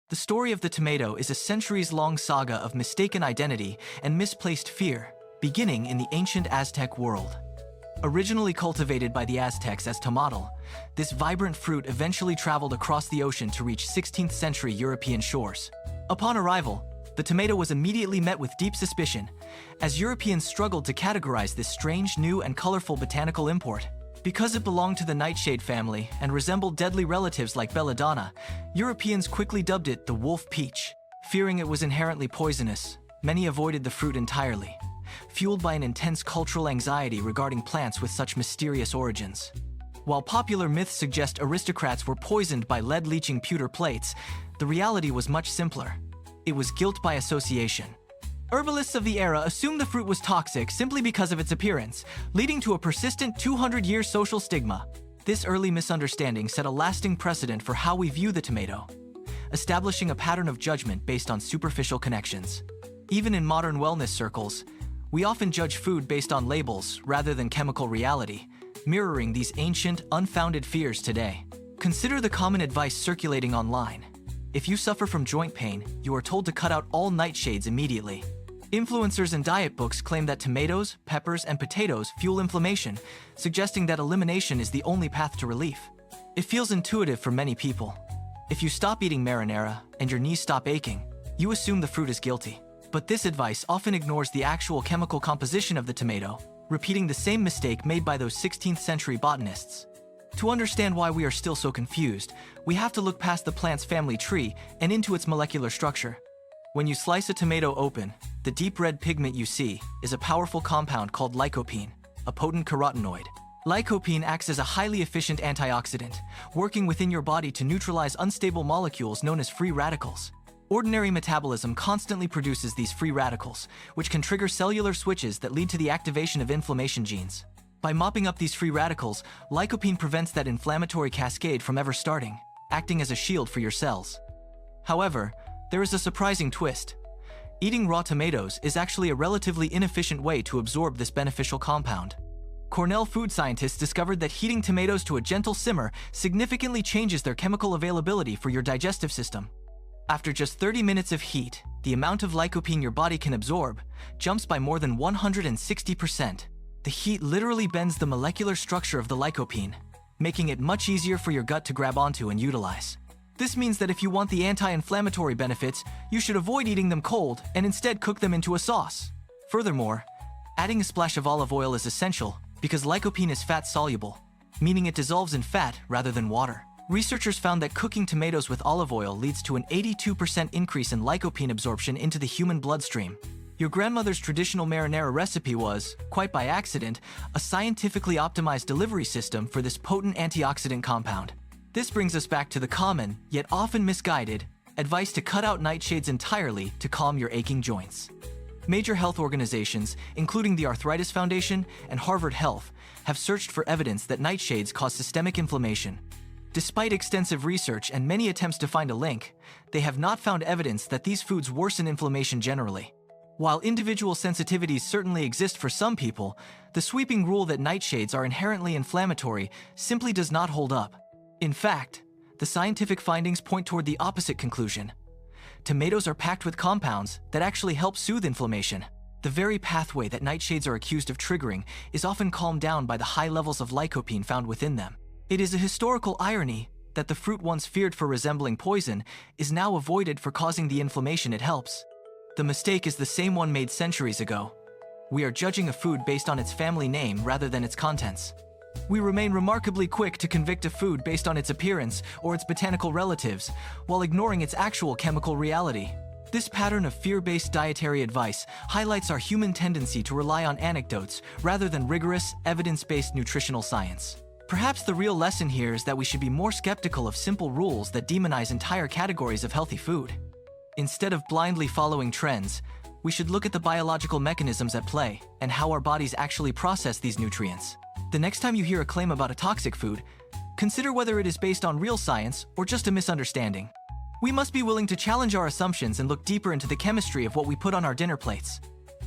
The story of the tomato is a centuries-long saga of mistaken identity and misplaced fear, beginning in the ancient Aztec world. Originally cultivated by the Aztecs as tomato, this vibrant fruit eventually traveled across the ocean to reach 16th century European shores. Upon arrival, the tomato was immediately met with deep suspicion, as Europeans struggled to categorize this strange, new, and colorful botanical import. Because it belonged to the nightshade family and resembled deadly relatives like belladonna, Europeans quickly dubbed it the wolf peach. Fearing it was inherently poisonous, many avoided the fruit entirely, fueled by an intense cultural anxiety regarding plants with such mysterious origins. While popular myths suggest aristocrats were poisoned by lead-leaching pewter plates, the reality was much simpler. It was guilt by association. Herbalists of the era assumed the fruit was toxic simply because of its appearance, leading to a persistent 200-year social stigma. This early misunderstanding set a lasting precedent for how we view the tomato, establishing a pattern of judgment based on superficial connections. Even in modern wellness circles, we often judge food based on labels rather than chemical reality, mirroring these ancient, unfounded fears today. Consider the common advice circulating online. If you suffer from joint pain, you are told to cut out all nightshades immediately. Influencers and diet books claim that tomatoes, peppers, and potatoes fuel inflammation, suggesting that elimination is the only path to relief. It feels intuitive for many people. If you stop eating marinara and your knees stop aching, you assume the fruit is guilty. But this advice often ignores the actual chemical composition of the tomato, repeating the same mistake made by those 16th century botanists. To understand why we are still so confused, we have to look past the plant's family tree and into its molecular structure. When you slice a tomato open, the deep red pigment you see is a powerful compound called lycopene, a potent carotenoid. Lycopene acts as a highly efficient antioxidant, working within your body to neutralize unstable molecules known as free radicals. Ordinary metabolism constantly produces these free radicals, which can trigger cellular switches that lead to the activation of inflammation genes. By mopping up these free radicals, lycopene prevents that inflammatory cascade from ever starting, acting as a shield for your cells. However, there is a surprising twist. Eating raw tomatoes is actually a relatively inefficient way to absorb this beneficial compound. Cornell food scientists discovered that heating tomatoes to a gentle simmer significantly changes their chemical availability for your digestive system. After just 30 minutes of heat, the amount of lycopene your body can absorb jumps by more than 160%. The heat literally bends the molecular structure of the lycopene, making it much easier for your gut to grab onto and utilize. This means that if you want the anti-inflammatory benefits, you should avoid eating them cold and instead cook them into a sauce. Furthermore, adding a splash of olive oil is essential because lycopene is fat-soluble, meaning it dissolves in fat rather than water. Researchers found that cooking tomatoes with olive oil leads to an 82% increase in lycopene absorption into the human bloodstream. Your grandmother's traditional marinara recipe was, quite by accident, a scientifically optimized delivery system for this potent antioxidant compound. This brings us back to the common, yet often misguided, advice to cut out nightshades entirely to calm your aching joints. Major health organizations, including the Arthritis Foundation and Harvard Health, have searched for evidence that nightshades cause systemic inflammation. Despite extensive research and many attempts to find a link, they have not found evidence that these foods worsen inflammation generally. While individual sensitivities certainly exist for some people, the sweeping rule that nightshades are inherently inflammatory simply does not hold up. In fact, the scientific findings point toward the opposite conclusion. Tomatoes are packed with compounds that actually help soothe inflammation. The very pathway that nightshades are accused of triggering is often calmed down by the high levels of lycopene found within them. It is a historical irony that the fruit once feared for resembling poison is now avoided for causing the inflammation it helps. The mistake is the same one made centuries ago. We are judging a food based on its family name rather than its contents. We remain remarkably quick to convict a food based on its appearance or its botanical relatives, while ignoring its actual chemical reality. This pattern of fear-based dietary advice highlights our human tendency to rely on anecdotes rather than rigorous, evidence-based nutritional science. Perhaps the real lesson here is that we should be more skeptical of simple rules that demonize entire categories of healthy food. Instead of blindly following trends, we should look at the biological mechanisms at play and how our bodies actually process these nutrients. The next time you hear a claim about a toxic food, consider whether it is based on real science or just a misunderstanding. We must be willing to challenge our assumptions and look deeper into the chemistry of what we put on our dinner plates.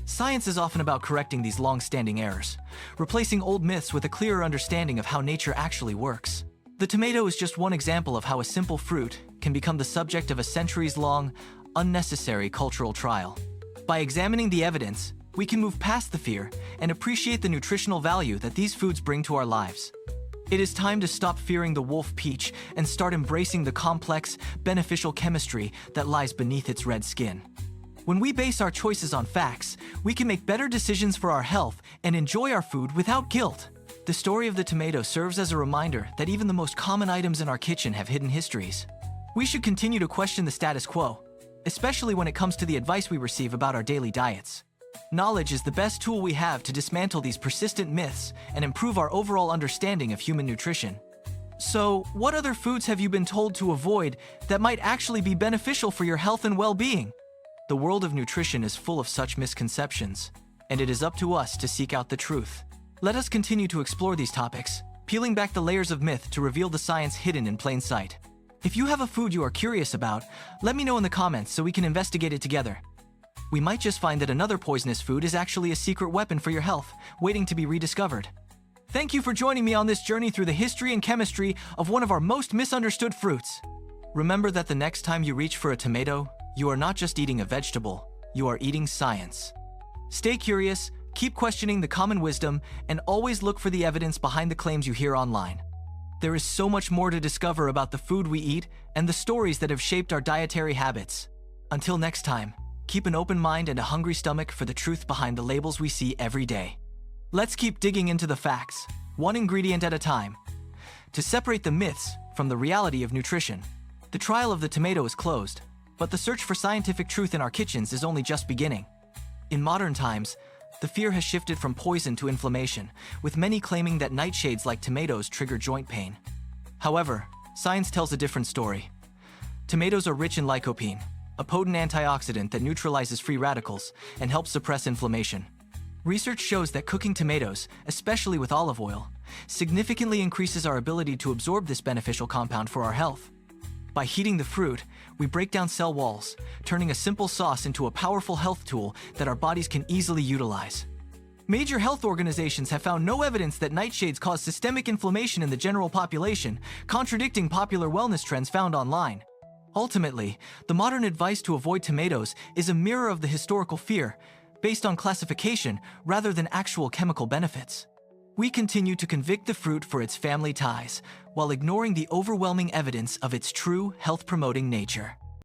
Science is often about correcting these long-standing errors, replacing old myths with a clearer understanding of how nature actually works. The tomato is just one example of how a simple fruit can become the subject of a centuries-long, unnecessary cultural trial. By examining the evidence, we can move past the fear and appreciate the nutritional value that these foods bring to our lives. It is time to stop fearing the wolf peach and start embracing the complex, beneficial chemistry that lies beneath its red skin. When we base our choices on facts, we can make better decisions for our health and enjoy our food without guilt. The story of the tomato serves as a reminder that even the most common items in our kitchen have hidden histories. We should continue to question the status quo, especially when it comes to the advice we receive about our daily diets. Knowledge is the best tool we have to dismantle these persistent myths and improve our overall understanding of human nutrition. So, what other foods have you been told to avoid that might actually be beneficial for your health and well-being? The world of nutrition is full of such misconceptions, and it is up to us to seek out the truth. Let us continue to explore these topics, peeling back the layers of myth to reveal the science hidden in plain sight. If you have a food you are curious about, let me know in the comments so we can investigate it together. We might just find that another poisonous food is actually a secret weapon for your health, waiting to be rediscovered. Thank you for joining me on this journey through the history and chemistry of one of our most misunderstood fruits. Remember that the next time you reach for a tomato, you are not just eating a vegetable, you are eating science. Stay curious, keep questioning the common wisdom, and always look for the evidence behind the claims you hear online. There is so much more to discover about the food we eat and the stories that have shaped our dietary habits. Until next time, keep an open mind and a hungry stomach for the truth behind the labels we see every day. Let's keep digging into the facts, one ingredient at a time. To separate the myths from the reality of nutrition, the trial of the tomato is closed, but the search for scientific truth in our kitchens is only just beginning. In modern times, the fear has shifted from poison to inflammation, with many claiming that nightshades like tomatoes trigger joint pain. However, science tells a different story. Tomatoes are rich in lycopene, a potent antioxidant that neutralizes free radicals and helps suppress inflammation. Research shows that cooking tomatoes, especially with olive oil, significantly increases our ability to absorb this beneficial compound for our health. By heating the fruit, we break down cell walls, turning a simple sauce into a powerful health tool that our bodies can easily utilize. Major health organizations have found no evidence that nightshades cause systemic inflammation in the general population, contradicting popular wellness trends found online. Ultimately, the modern advice to avoid tomatoes is a mirror of the historical fear, based on classification rather than actual chemical benefits. We continue to convict the fruit for its family ties, while ignoring the overwhelming evidence of its true health-promoting nature.